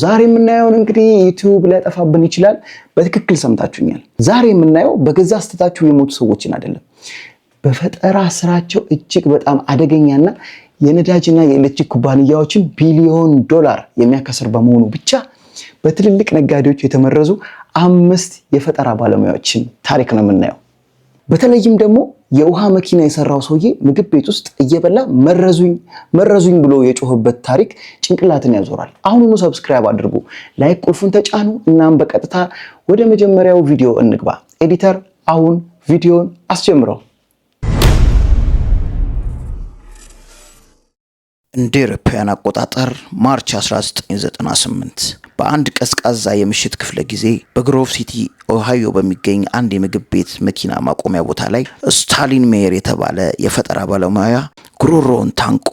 ዛሬ የምናየው እንግዲህ ዩቲዩብ ሊያጠፋብን ይችላል። በትክክል ሰምታችሁኛል። ዛሬ የምናየው በገዛ ስተታችሁ የሞቱ ሰዎችን አይደለም። በፈጠራ ስራቸው እጅግ በጣም አደገኛና የነዳጅና የኤሌክትሪክ ኩባንያዎችን ቢሊዮን ዶላር የሚያከስር በመሆኑ ብቻ በትልልቅ ነጋዴዎች የተመረዙ 5 የፈጠራ ባለሙያዎችን ታሪክ ነው የምናየው። በተለይም ደግሞ የውሃ መኪና የሰራው ሰውዬ ምግብ ቤት ውስጥ እየበላ መረዙኝ ብሎ የጮህበት ታሪክ ጭንቅላትን ያዞራል። አሁኑኑ ሰብስክራይብ አድርጉ፣ ላይክ ቁልፉን ተጫኑ። እናም በቀጥታ ወደ መጀመሪያው ቪዲዮ እንግባ። ኤዲተር አሁን ቪዲዮን አስጀምረው። እንደ አውሮፓውያን አቆጣጠር ማርች 1998 በአንድ ቀዝቃዛ የምሽት ክፍለ ጊዜ በግሮቭ ሲቲ ኦሃዮ በሚገኝ አንድ የምግብ ቤት መኪና ማቆሚያ ቦታ ላይ ስታሊን ሜየር የተባለ የፈጠራ ባለሙያ ጉሮሮውን ታንቆ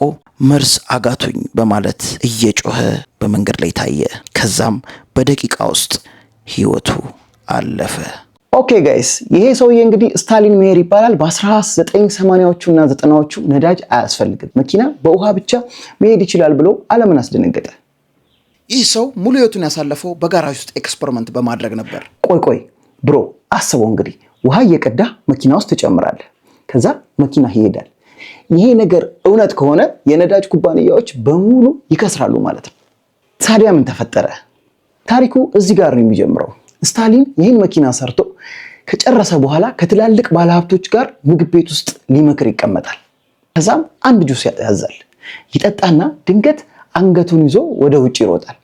መርዝ አጋቱኝ በማለት እየጮኸ በመንገድ ላይ ታየ። ከዛም በደቂቃ ውስጥ ህይወቱ አለፈ። ኦኬ ጋይስ፣ ይሄ ሰውዬ እንግዲህ ስታሊን ሜየር ይባላል። በ1980ዎቹ እና 90ዎቹ ነዳጅ አያስፈልግም፣ መኪና በውሃ ብቻ መሄድ ይችላል ብሎ ዓለምን አስደነገጠ። ይህ ሰው ሙሉ ህይወቱን ያሳለፈው በጋራዥ ውስጥ ኤክስፐሪመንት በማድረግ ነበር። ቆይ ብሮ አስበው እንግዲህ ውሃ እየቀዳ መኪና ውስጥ ትጨምራለህ፣ ከዛ መኪና ይሄዳል። ይሄ ነገር እውነት ከሆነ የነዳጅ ኩባንያዎች በሙሉ ይከስራሉ ማለት ነው። ታዲያ ምን ተፈጠረ? ታሪኩ እዚህ ጋር ነው የሚጀምረው። ስታሊን ይህን መኪና ሰርቶ ከጨረሰ በኋላ ከትላልቅ ባለሀብቶች ጋር ምግብ ቤት ውስጥ ሊመክር ይቀመጣል። ከዛም አንድ ጁስ ያዛል። ይጠጣና ድንገት አንገቱን ይዞ ወደ ውጭ ይሮጣል።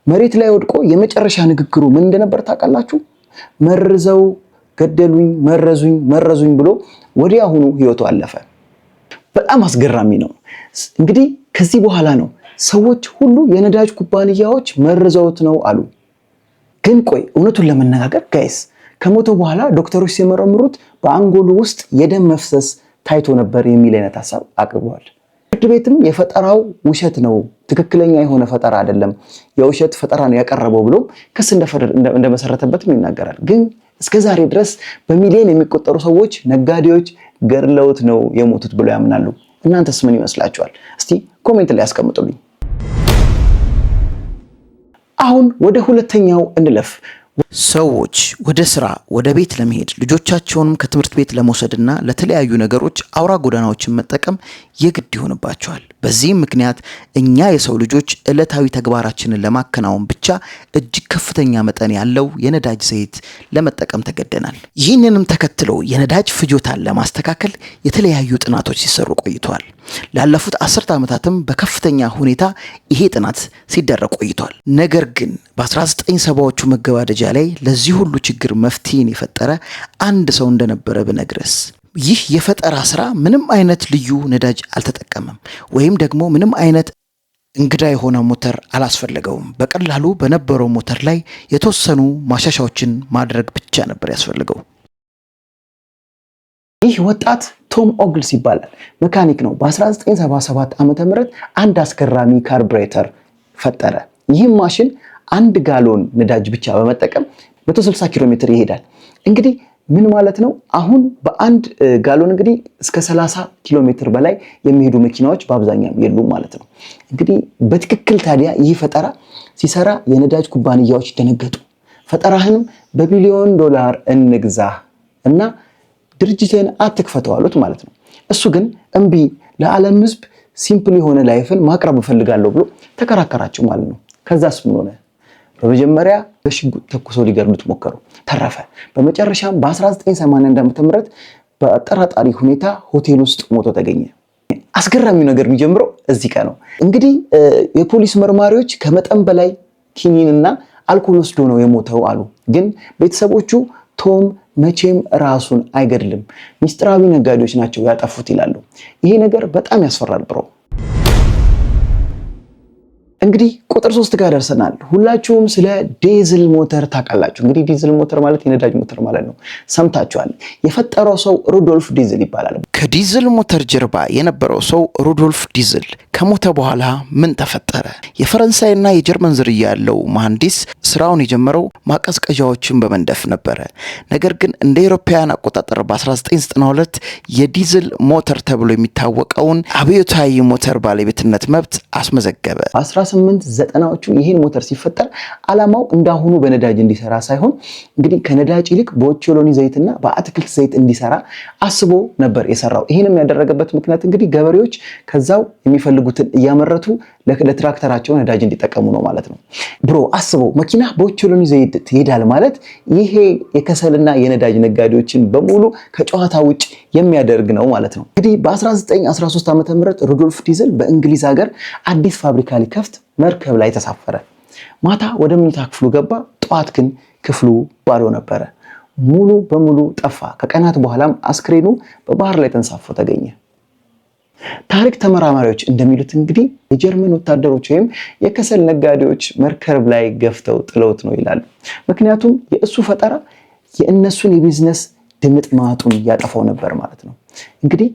መሬት ላይ ወድቆ የመጨረሻ ንግግሩ ምን እንደነበር ታውቃላችሁ? መርዘው ገደሉኝ፣ መረዙኝ ብሎ ወዲያውኑ ህይወቱ አለፈ። በጣም አስገራሚ ነው። እንግዲህ ከዚህ በኋላ ነው ሰዎች ሁሉ የነዳጅ ኩባንያዎች መርዘውት ነው አሉ። ግን ቆይ እውነቱን ለመነጋገር ጋይስ፣ ከሞተ በኋላ ዶክተሮች ሲመረምሩት በአንጎሉ ውስጥ የደም መፍሰስ ታይቶ ነበር የሚል አይነት ሀሳብ አቅርበዋል። ፍርድ ቤትም የፈጠራው ውሸት ነው፣ ትክክለኛ የሆነ ፈጠራ አይደለም፣ የውሸት ፈጠራ ነው ያቀረበው ብሎም ክስ እንደመሰረተበትም ይናገራል። ግን እስከዛሬ ድረስ በሚሊዮን የሚቆጠሩ ሰዎች ነጋዴዎች ገድለውት ነው የሞቱት ብለው ያምናሉ። እናንተስ ምን ይመስላችኋል? እስቲ ኮሜንት ላይ ያስቀምጡልኝ። አሁን ወደ ሁለተኛው እንለፍ። ሰዎች ወደ ስራ ወደ ቤት ለመሄድ ልጆቻቸውንም ከትምህርት ቤት ለመውሰድና ለተለያዩ ነገሮች አውራ ጎዳናዎችን መጠቀም የግድ ይሆንባቸዋል። በዚህም ምክንያት እኛ የሰው ልጆች ዕለታዊ ተግባራችንን ለማከናወን ብቻ እጅግ ከፍተኛ መጠን ያለው የነዳጅ ዘይት ለመጠቀም ተገደናል። ይህንንም ተከትሎ የነዳጅ ፍጆታን ለማስተካከል የተለያዩ ጥናቶች ሲሰሩ ቆይተዋል። ላለፉት 10 ዓመታትም በከፍተኛ ሁኔታ ይሄ ጥናት ሲደረግ ቆይቷል። ነገር ግን በ1970ዎቹ መገባደጃ ላይ ለዚህ ሁሉ ችግር መፍትሄን የፈጠረ አንድ ሰው እንደነበረ ብነግረስ? ይህ የፈጠራ ስራ ምንም አይነት ልዩ ነዳጅ አልተጠቀመም፣ ወይም ደግሞ ምንም አይነት እንግዳ የሆነ ሞተር አላስፈለገውም። በቀላሉ በነበረው ሞተር ላይ የተወሰኑ ማሻሻዎችን ማድረግ ብቻ ነበር ያስፈልገው። ይህ ወጣት ቶም ኦግልስ ይባላል። መካኒክ ነው። በ1977 ዓ.ም አንድ አስገራሚ ካርቡሬተር ፈጠረ። ይህም ማሽን 1 ጋሎን ነዳጅ ብቻ በመጠቀም 160 ኪሎ ሜትር ይሄዳል። እንግዲህ ምን ማለት ነው? አሁን በአንድ ጋሎን እንግዲህ እስከ 30 ኪሎ ሜትር በላይ የሚሄዱ መኪናዎች በአብዛኛው የሉም ማለት ነው። እንግዲህ በትክክል ታዲያ ይህ ፈጠራ ሲሰራ የነዳጅ ኩባንያዎች ደነገጡ። ፈጠራህንም በቢሊዮን ዶላር እንግዛ እና ድርጅትን አትክፈተው አሉት ማለት ነው። እሱ ግን እምቢ፣ ለዓለም ህዝብ ሲምፕል የሆነ ላይፍን ማቅረብ እፈልጋለሁ ብሎ ተከራከራቸው ማለት ነው። ከዛስ ምን ሆነ? በመጀመሪያ በሽጉጥ ተኩሰው ሊገድሉት ሞከሩ፣ ተረፈ። በመጨረሻም በ1981 ዓ.ም በአጠራጣሪ ሁኔታ ሆቴል ውስጥ ሞቶ ተገኘ። አስገራሚው ነገር የሚጀምረው እዚህ ጋር ነው። እንግዲህ የፖሊስ መርማሪዎች ከመጠን በላይ ኪኒንና አልኮል ወስዶ ነው የሞተው አሉ። ግን ቤተሰቦቹ ቶም መቼም ራሱን አይገድልም፣ ሚስጥራዊ ነጋዴዎች ናቸው ያጠፉት ይላሉ። ይሄ ነገር በጣም ያስፈራል ብሮ። እንግዲህ ቁጥር 3 ጋር ደርሰናል። ሁላችሁም ስለ ዲዝል ሞተር ታውቃላችሁ። እንግዲህ ዲዝል ሞተር ማለት የነዳጅ ሞተር ማለት ነው። ሰምታችኋል። የፈጠረው ሰው ሩዶልፍ ዲዝል ይባላል። ከዲዝል ሞተር ጀርባ የነበረው ሰው ሩዶልፍ ዲዝል ከሞተ በኋላ ምን ተፈጠረ? የፈረንሳይና የጀርመን ዝርያ ያለው መሐንዲስ ስራውን የጀመረው ማቀዝቀዣዎችን በመንደፍ ነበረ። ነገር ግን እንደ አውሮፓውያን አቆጣጠር በ1992 የዲዝል ሞተር ተብሎ የሚታወቀውን አብዮታዊ ሞተር ባለቤትነት መብት አስመዘገበ። በ1890ዎቹ ይህን ሞተር ሲፈጠር ዓላማው እንዳሁኑ በነዳጅ እንዲሰራ ሳይሆን እንግዲህ ከነዳጅ ይልቅ በኦቾሎኒ ዘይትና በአትክልት ዘይት እንዲሰራ አስቦ ነበር የሰራው። ይህንም ያደረገበት ምክንያት እንግዲህ ገበሬዎች ከዛው የሚፈልጉትን እያመረቱ ለትራክተራቸው ነዳጅ እንዲጠቀሙ ነው ማለት ነው። ብሮ አስበው መኪና በኦቾሎኒ ዘይት ትሄዳል ማለት ይሄ የከሰልና የነዳጅ ነጋዴዎችን በሙሉ ከጨዋታ ውጭ የሚያደርግ ነው ማለት ነው። እንግዲህ በ1913 ዓ.ም ሩዶልፍ ዲዘል በእንግሊዝ ሀገር አዲስ ፋብሪካ ሊከፍት መርከብ ላይ ተሳፈረ። ማታ ወደ መኝታ ክፍሉ ገባ። ጠዋት ግን ክፍሉ ባዶ ነበረ፣ ሙሉ በሙሉ ጠፋ። ከቀናት በኋላም አስክሬኑ በባህር ላይ ተንሳፎ ተገኘ። ታሪክ ተመራማሪዎች እንደሚሉት እንግዲህ የጀርመን ወታደሮች ወይም የከሰል ነጋዴዎች መርከብ ላይ ገፍተው ጥለውት ነው ይላሉ። ምክንያቱም የእሱ ፈጠራ የእነሱን የቢዝነስ ድምጥ ማጡን ያጠፋው ነበር ማለት ነው። እንግዲህ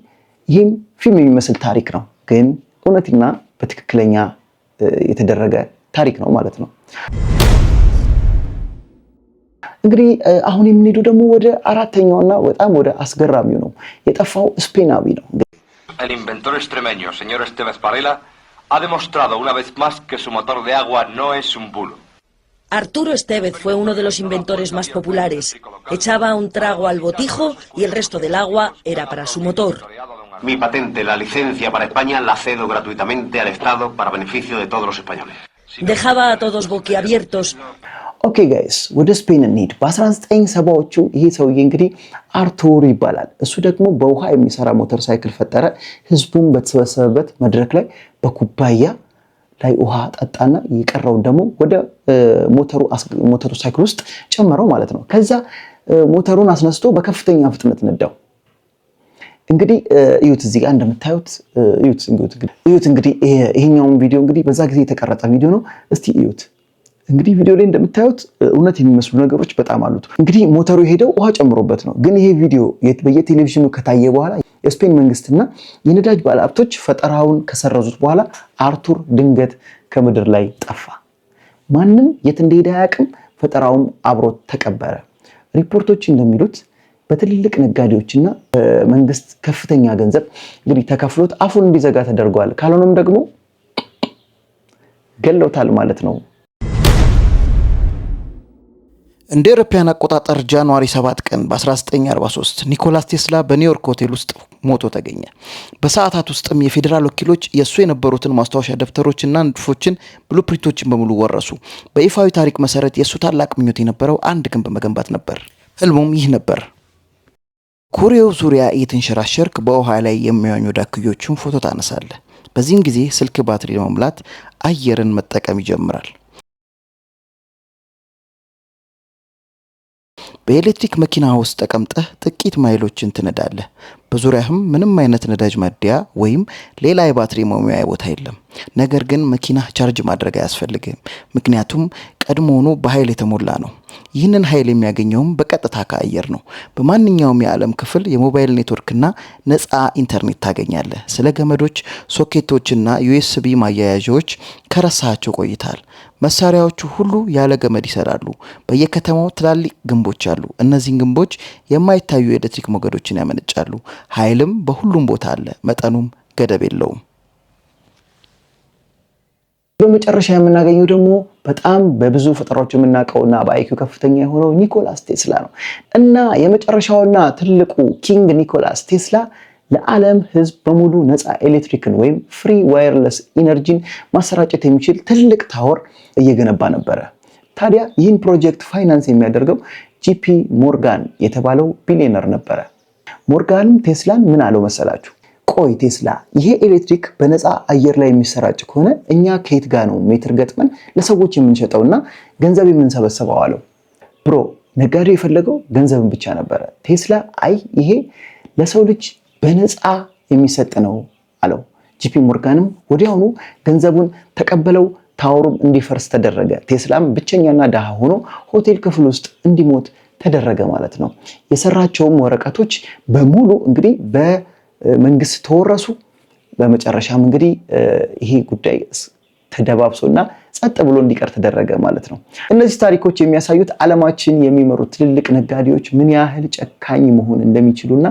ይህም ፊልም የሚመስል ታሪክ ነው፣ ግን እውነትና በትክክለኛ የተደረገ ታሪክ ነው ማለት ነው። እንግዲህ አሁን የምንሄዱ ደግሞ ወደ አራተኛውና በጣም ወደ አስገራሚው ነው። የጠፋው ስፔናዊ ነው። El inventor extremeño, señor Estevez Parrilla, ha demostrado una vez más que su motor de agua no es un bulo. Arturo Estevez fue uno de los inventores más populares. Echaba un trago al botijo y el resto del agua era para su motor. Mi patente, la licencia para España, la cedo gratuitamente al Estado para beneficio de todos los españoles. Dejaba a todos boquiabiertos. ኦኬ ጋይስ ወደ ስፔን እንሂድ። በ1970ዎቹ ይሄ ሰውዬ እንግዲህ አርቱር ይባላል። እሱ ደግሞ በውሃ የሚሰራ ሞተር ሳይክል ፈጠረ። ህዝቡን በተሰበሰበበት መድረክ ላይ በኩባያ ላይ ውሃ ጠጣና የቀረውን ደግሞ ወደ ሞተሩ ሳይክል ውስጥ ጨመረው ማለት ነው። ከዛ ሞተሩን አስነስቶ በከፍተኛ ፍጥነት ነዳው። እንግዲህ እዩት፣ እዚህ ጋር እንደምታዩት እዩት። እንግዲህ ይሄኛውን ቪዲዮ እንግዲህ በዛ ጊዜ የተቀረጸ ቪዲዮ ነው። እስቲ እዩት። እንግዲህ ቪዲዮ ላይ እንደምታዩት እውነት የሚመስሉ ነገሮች በጣም አሉት። እንግዲህ ሞተሩ የሄደው ውሃ ጨምሮበት ነው። ግን ይሄ ቪዲዮ በየቴሌቪዥኑ ከታየ በኋላ የስፔን መንግስትና የነዳጅ ባለሀብቶች ፈጠራውን ከሰረዙት በኋላ አርቱር ድንገት ከምድር ላይ ጠፋ። ማንም የት እንደሄደ አያውቅም። ፈጠራውም አብሮት ተቀበረ። ሪፖርቶች እንደሚሉት በትልልቅ ነጋዴዎችና መንግስት ከፍተኛ ገንዘብ እንግዲህ ተከፍሎት አፉን እንዲዘጋ ተደርጓል። ካልሆነም ደግሞ ገለውታል ማለት ነው። እንደ አውሮፓውያን አቆጣጠር ጃንዋሪ 7 ቀን በ1943 ኒኮላስ ቴስላ በኒውዮርክ ሆቴል ውስጥ ሞቶ ተገኘ። በሰዓታት ውስጥም የፌዴራል ወኪሎች የሱ የነበሩትን ማስታወሻ ደብተሮችና ንድፎችን ብሉፕሪንቶችን በሙሉ ወረሱ። በይፋዊ ታሪክ መሰረት የሱ ታላቅ ምኞት የነበረው አንድ ግንብ መገንባት ነበር። ህልሙም ይህ ነበር። ኩሬው ዙሪያ እየተንሸራሸርክ በውሃ ላይ የሚዋኙ ዳክዮችን ፎቶ ታነሳለህ። በዚህም ጊዜ ስልክ ባትሪ ለመሙላት አየርን መጠቀም ይጀምራል። በኤሌክትሪክ መኪና ውስጥ ተቀምጠህ ጥቂት ማይሎችን ትነዳለህ። በዙሪያህም ምንም አይነት ነዳጅ ማደያ ወይም ሌላ የባትሪ መሙያ ቦታ የለም። ነገር ግን መኪና ቻርጅ ማድረግ አያስፈልግም፣ ምክንያቱም ቀድሞውኑ በኃይል የተሞላ ነው። ይህንን ኃይል የሚያገኘውም በቀጥታ ከአየር ነው። በማንኛውም የዓለም ክፍል የሞባይል ኔትወርክና ነፃ ኢንተርኔት ታገኛለህ። ስለ ገመዶች፣ ሶኬቶችና ዩኤስቢ ማያያዣዎች ከረሳቸው ቆይታል። መሳሪያዎቹ ሁሉ ያለ ገመድ ይሰራሉ። በየከተማው ትላልቅ ግንቦች አሉ። እነዚህን ግንቦች የማይታዩ የኤሌክትሪክ ሞገዶችን ያመነጫሉ። ኃይልም በሁሉም ቦታ አለ። መጠኑም ገደብ የለውም። በመጨረሻ የምናገኘው ደግሞ በጣም በብዙ ፈጠራዎች የምናውቀውና በአይኪው ከፍተኛ የሆነው ኒኮላስ ቴስላ ነው እና የመጨረሻውና ትልቁ ኪንግ ኒኮላስ ቴስላ ለዓለም ሕዝብ በሙሉ ነፃ ኤሌክትሪክን ወይም ፍሪ ዋየርለስ ኢነርጂን ማሰራጨት የሚችል ትልቅ ታወር እየገነባ ነበረ። ታዲያ ይህን ፕሮጀክት ፋይናንስ የሚያደርገው ጂፒ ሞርጋን የተባለው ቢሊዮነር ነበረ። ሞርጋንም ቴስላን ምን አለው መሰላችሁ? ቆይ ቴስላ፣ ይሄ ኤሌክትሪክ በነፃ አየር ላይ የሚሰራጭ ከሆነ እኛ ከየት ጋር ነው ሜትር ገጥመን ለሰዎች የምንሸጠውና ገንዘብ የምንሰበስበው አለው። ብሮ ነጋዴው የፈለገው ገንዘብን ብቻ ነበረ። ቴስላ አይ ይሄ ለሰው ልጅ በነፃ የሚሰጥ ነው አለው። ጂፒ ሞርጋንም ወዲያውኑ ገንዘቡን ተቀበለው። ታወሩም እንዲፈርስ ተደረገ። ቴስላም ብቸኛና ደሃ ሆኖ ሆቴል ክፍል ውስጥ እንዲሞት ተደረገ ማለት ነው። የሰራቸውም ወረቀቶች በሙሉ እንግዲህ በመንግስት ተወረሱ። በመጨረሻም እንግዲህ ይሄ ጉዳይ ተደባብሶና ጸጥ ብሎ እንዲቀር ተደረገ ማለት ነው። እነዚህ ታሪኮች የሚያሳዩት ዓለማችን የሚመሩት ትልልቅ ነጋዴዎች ምን ያህል ጨካኝ መሆን እንደሚችሉና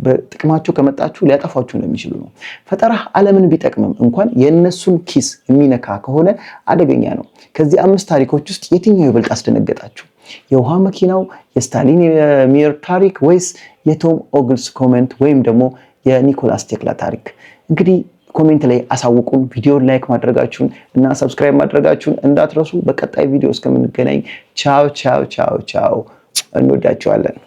በጥቅማቸው ከመጣችሁ ሊያጠፋችሁ እንደሚችሉ ነው። ፈጠራ ዓለምን ቢጠቅምም እንኳን የእነሱን ኪስ የሚነካ ከሆነ አደገኛ ነው። ከዚህ 5 ታሪኮች ውስጥ የትኛው ይበልጥ አስደነገጣችሁ? የውሃ መኪናው፣ የስታሊን የሚር ታሪክ ወይስ የቶም ኦግልስ ኮሜንት ወይም ደግሞ የኒኮላስ ቴስላ ታሪክ? እንግዲህ ኮሜንት ላይ አሳውቁን። ቪዲዮን ላይክ ማድረጋችሁን እና ሰብስክራይብ ማድረጋችሁን እንዳትረሱ። በቀጣይ ቪዲዮ እስከምንገናኝ ቻው ቻው ቻው ቻው። እንወዳችኋለን።